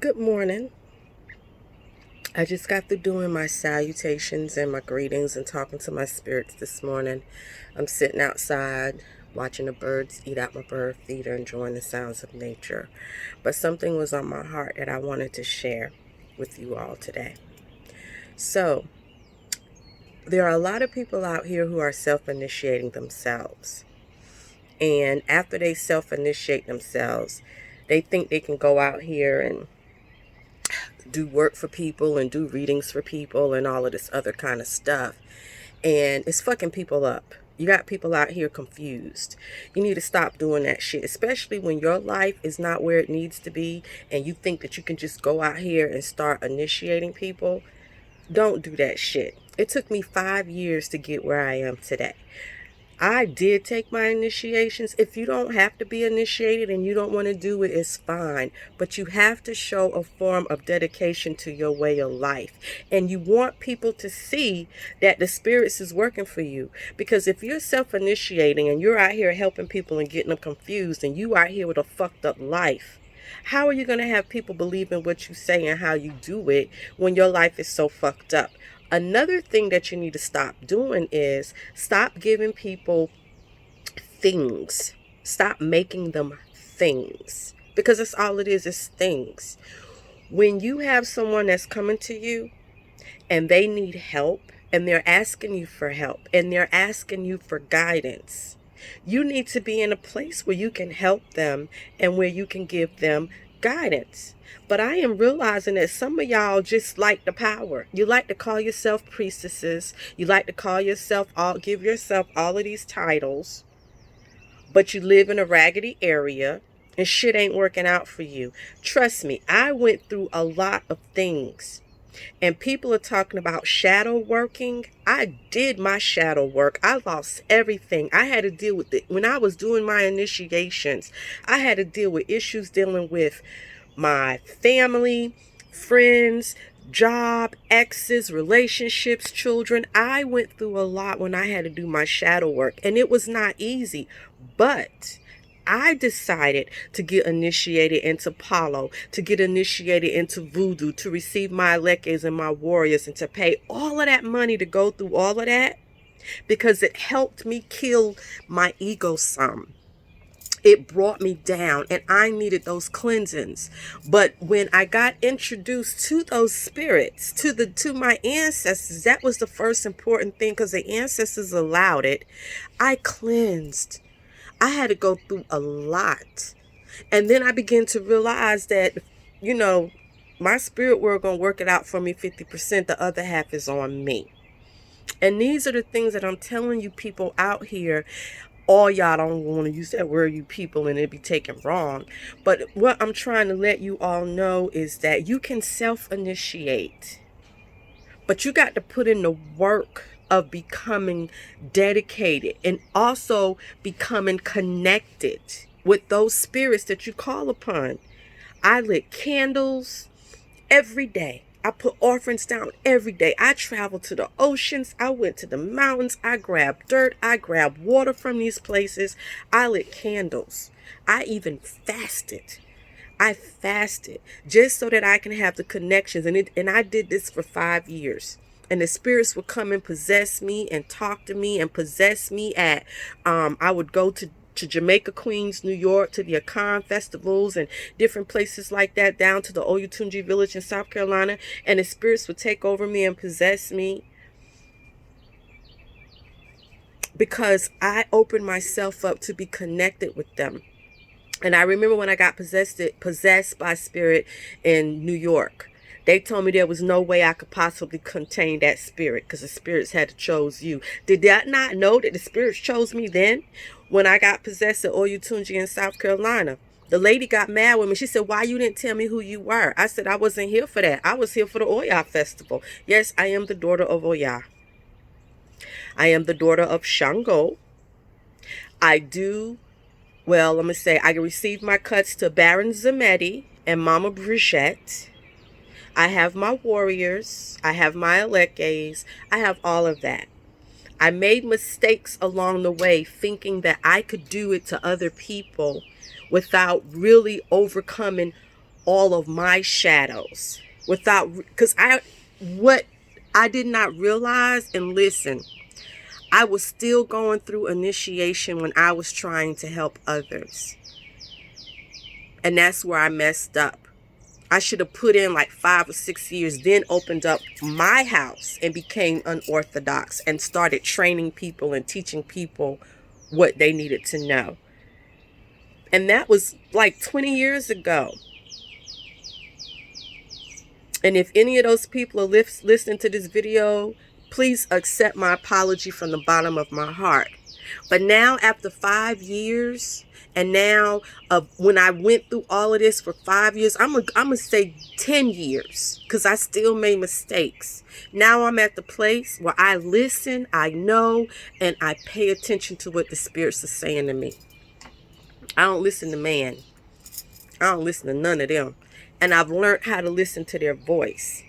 Good morning. I just got through doing my salutations and my greetings and talking to my spirits this morning. I'm sitting outside watching the birds eat out my bird feeder, enjoying the sounds of nature. But something was on my heart that I wanted to share with you all today. So, there are a lot of people out here who are self-initiating themselves. And after they self-initiate themselves, they think they can go out here and do work for people and do readings for people and all of this other kind of stuff. And it's fucking people up. You got people out here confused. You need to stop doing that shit, especially when your life is not where it needs to be and you think that you can just go out here and start initiating people. Don't do that shit. It took me 5 years to get where I am today. I did take my initiations. If you don't have to be initiated and you don't want to do it, it's fine. But you have to show a form of dedication to your way of life. And you want people to see that the spirits is working for you. Because if you're self-initiating and you're out here helping people and getting them confused and you out here with a fucked up life, how are you going to have people believe in what you say and how you do it when your life is so fucked up? Another thing that you need to stop doing is stop giving people things. Stop making them things. Because that's all it is things. When you have someone that's coming to you and they need help and they're asking you for help and they're asking you for guidance, you need to be in a place where you can help them and where you can give them guidance. But I am realizing that some of y'all just like the power. You like to call yourself priestesses. You like to call yourself give yourself all of these titles. But you live in a raggedy area and shit ain't working out for you. Trust me, I went through a lot of things. And people are talking about shadow working. I did my shadow work. I lost everything. I had to deal with it. When I was doing my initiations, I had to deal with issues dealing with my family, friends, job, exes, relationships, children. I went through a lot when I had to do my shadow work. And it was not easy. But I decided to get initiated into Palo, to get initiated into Voodoo, to receive my Alekes and my warriors, and to pay all of that money to go through all of that because it helped me kill my ego some. It brought me down and I needed those cleansings. But when I got introduced to those spirits, to my ancestors, that was the first important thing because the ancestors allowed it. I cleansed. I had to go through a lot. And then I began to realize that, my spirit world going to work it out for me 50%. The other half is on me. And these are the things that I'm telling you people out here. All y'all don't want to use that word, you people, and it be taken wrong. But what I'm trying to let you all know is that you can self-initiate. But you got to put in the work of becoming dedicated and also becoming connected with those spirits that you call upon. I lit candles every day. I put offerings down every day. I traveled to the oceans. I went to the mountains. I grabbed dirt. I grabbed water from these places. I lit candles. I even fasted. I fasted just so that I can have the connections. And I did this for 5 years. And the spirits would come and possess me and talk to me and possess me at, I would go to Jamaica, Queens, New York, to the Akan festivals and different places like that, down to the Oyotunji village in South Carolina. And the spirits would take over me and possess me because I opened myself up to be connected with them. And I remember when I got possessed by spirit in New York. They told me there was no way I could possibly contain that spirit because the spirits had to chose you. Did that not know that the spirits chose me then? When I got possessed at Oyotunji in South Carolina, the lady got mad with me. She said, why you didn't tell me who you were? I said, I wasn't here for that. I was here for the Oya festival. Yes, I am the daughter of Oya. I am the daughter of Shango. I received my cuts to Baron Zemedi and Mama Brigitte. I have my warriors. I have my Alekes. I have all of that. I made mistakes along the way thinking that I could do it to other people without really overcoming all of my shadows what I did not realize, and listen, I was still going through initiation when I was trying to help others. And that's where I messed up. I should have put in like 5 or 6 years, then opened up my house and became unorthodox and started training people and teaching people what they needed to know. And that was like 20 years ago. And if any of those people are listening to this video, please accept my apology from the bottom of my heart. But now after 5 years, and now when I went through all of this for 5 years, I'm gonna say 10 years, because I still made mistakes. Now I'm at the place where I listen, I know, and I pay attention to what the spirits are saying to me. I don't listen to man. I don't listen to none of them. And I've learned how to listen to their voice.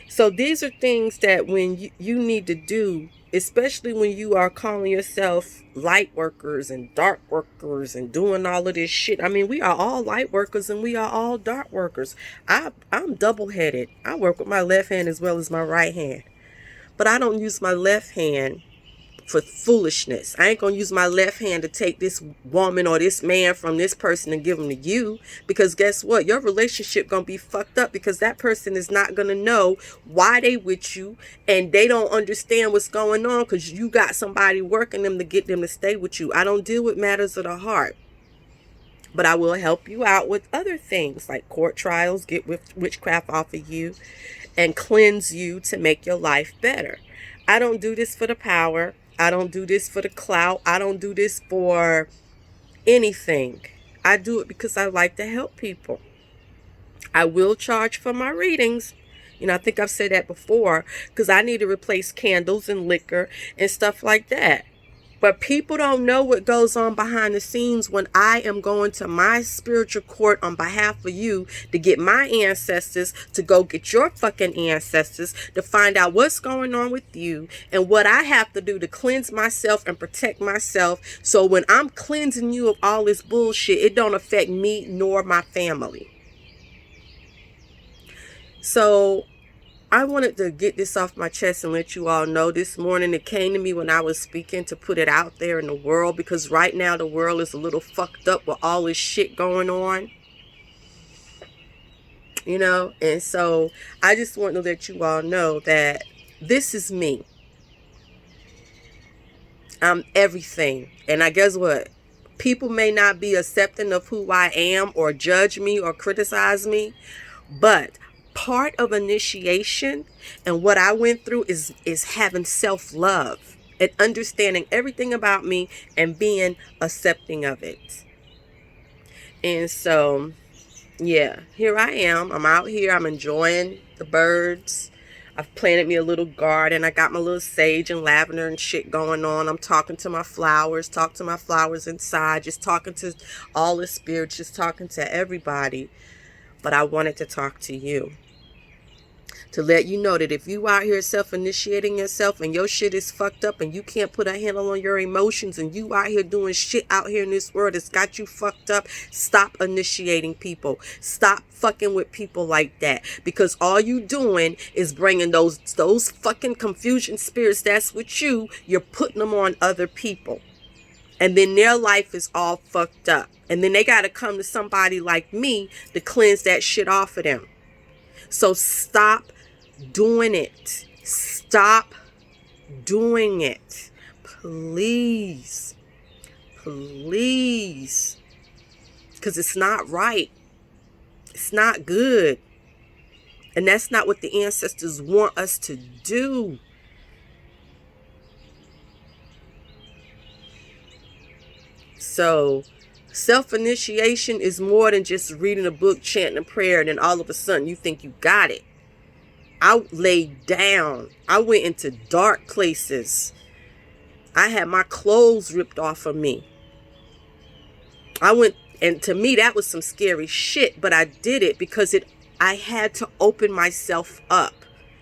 So these are things that when you need to do, especially when you are calling yourself light workers and dark workers and doing all of this shit. I mean, we are all light workers and we are all dark workers. I'm double-headed. I work with my left hand as well as my right hand. But I don't use my left hand for foolishness. I ain't gonna use my left hand to take this woman or this man from this person and give them to you, because guess what? Your relationship gonna be fucked up, because that person is not gonna know why they with you, and they don't understand what's going on because you got somebody working them to get them to stay with you. I don't deal with matters of the heart, but I will help you out with other things like court trials, get witchcraft off of you, and cleanse you to make your life better. I don't do this for the power. I don't do this for the clout. I don't do this for anything. I do it because I like to help people. I will charge for my readings. You know, I think I've said that before, because I need to replace candles and liquor and stuff like that. But people don't know what goes on behind the scenes when I am going to my spiritual court on behalf of you to get my ancestors to go get your fucking ancestors to find out what's going on with you and what I have to do to cleanse myself and protect myself. So when I'm cleansing you of all this bullshit, it don't affect me nor my family. So I wanted to get this off my chest and let you all know this morning. It came to me when I was speaking to put it out there in the world, because right now the world is a little fucked up with all this shit going on. You know, and so I just want to let you all know that this is me. I'm everything. And I guess what? People may not be accepting of who I am or judge me or criticize me, but part of initiation and what I went through is having self-love and understanding everything about me and being accepting of it. And so, yeah, here I am. I'm out here. I'm enjoying the birds. I've planted me a little garden. I got my little sage and lavender and shit going on. I'm talking to my flowers, talk to my flowers inside, just talking to all the spirits, just talking to everybody. But I wanted to talk to you, to let you know that if you out here self-initiating yourself and your shit is fucked up and you can't put a handle on your emotions and you out here doing shit out here in this world that's got you fucked up, stop initiating people. Stop fucking with people like that, because all you doing is bringing those fucking confusion spirits that's with you. You're putting them on other people, and then their life is all fucked up, and then they got to come to somebody like me to cleanse that shit off of them. So stop doing it. Stop doing it. Please. Please. Because it's not right. It's not good. And that's not what the ancestors want us to do. So self-initiation is more than just reading a book, chanting a prayer, and then all of a sudden you think you got it. I laid down. I went into dark places. I had my clothes ripped off of me. And to me that was some scary shit, but I did it because I had to open myself up.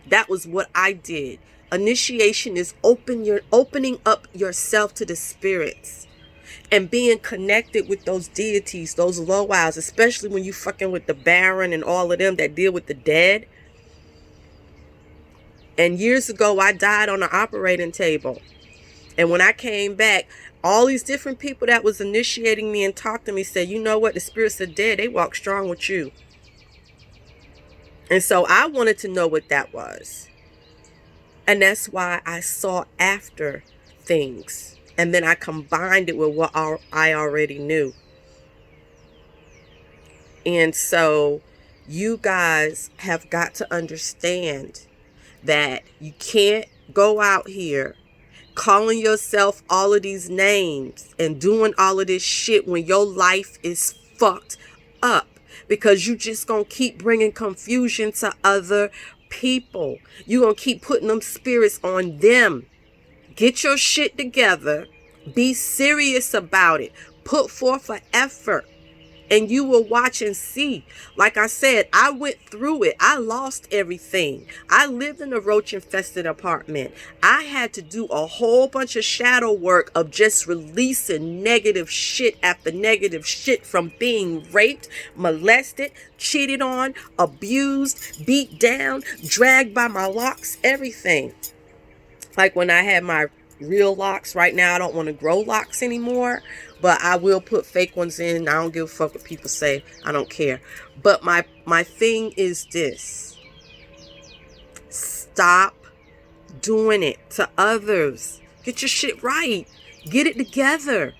That was what I did. Initiation is opening up yourself to the spirits. And being connected with those deities, those Loas, especially when you fucking with the Baron and all of them that deal with the dead. And years ago, I died on an operating table. And when I came back, all these different people that was initiating me and talked to me said, you know what? The spirits of dead, they walk strong with you. And so I wanted to know what that was. And that's why I sought after things. And then I combined it with what I already knew. And so you guys have got to understand that you can't go out here calling yourself all of these names and doing all of this shit when your life is fucked up, because you just gonna keep bringing confusion to other people. You gonna keep putting them spirits on them. Get your shit together. Be serious about it. Put forth an effort. And you will watch and see. Like I said, I went through it. I lost everything. I lived in a roach-infested apartment. I had to do a whole bunch of shadow work of just releasing negative shit after negative shit, from being raped, molested, cheated on, abused, beat down, dragged by my locks, everything. Like when I had my real locks, right now I don't want to grow locks anymore, but I will put fake ones in. I don't give a fuck what people say. I don't care. But my thing is this: stop doing it to others. Get your shit right. Get it together.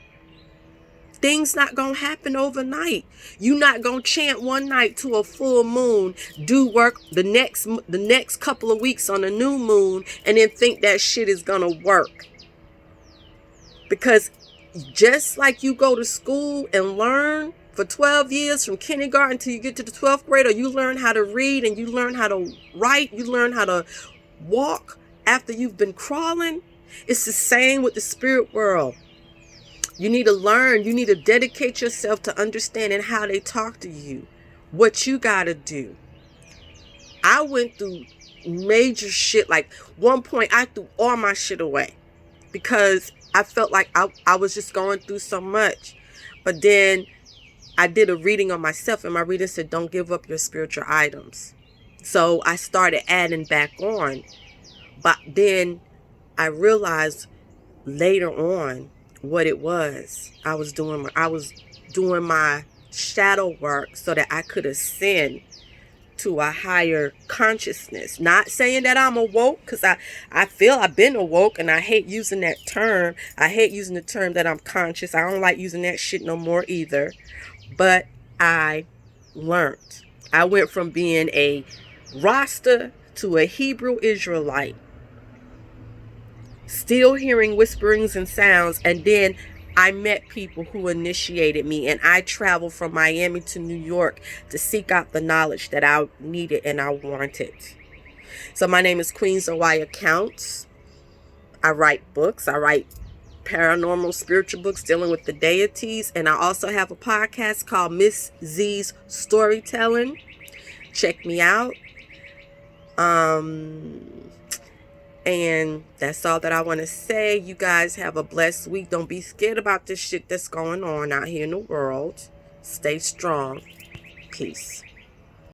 Things not gonna happen overnight. You not gonna chant one night to a full moon, do work the next couple of weeks on a new moon, and then think that shit is gonna work. Because just like you go to school and learn for 12 years from kindergarten until you get to the 12th grade, or you learn how to read and you learn how to write, you learn how to walk after you've been crawling, it's the same with the spirit world. You need to learn. You need to dedicate yourself to understanding how they talk to you, what you got to do. I went through major shit. Like one point, I threw all my shit away because I felt like I was just going through so much. But then I did a reading on myself, and my reader said, don't give up your spiritual items. So I started adding back on. But then I realized later on what it was. I was doing my shadow work so that I could ascend to a higher consciousness. Not saying that I'm awoke, because I feel I've been awoke, and I hate using that term. I hate using the term that I'm conscious. I don't like using that shit no more either. But I learned. I went from being a Rasta to a Hebrew Israelite. Still hearing whisperings and sounds, and then I met people who initiated me, and I traveled from Miami to New York to seek out the knowledge that I needed and I wanted. So my name is Queen Zawaya Counts. I write books. I write paranormal spiritual books dealing with the deities, and I also have a podcast called Miss Z's Storytelling. Check me out. And that's all that I want to say. You guys have a blessed week. Don't be scared about this shit that's going on out here in the world. Stay strong. Peace.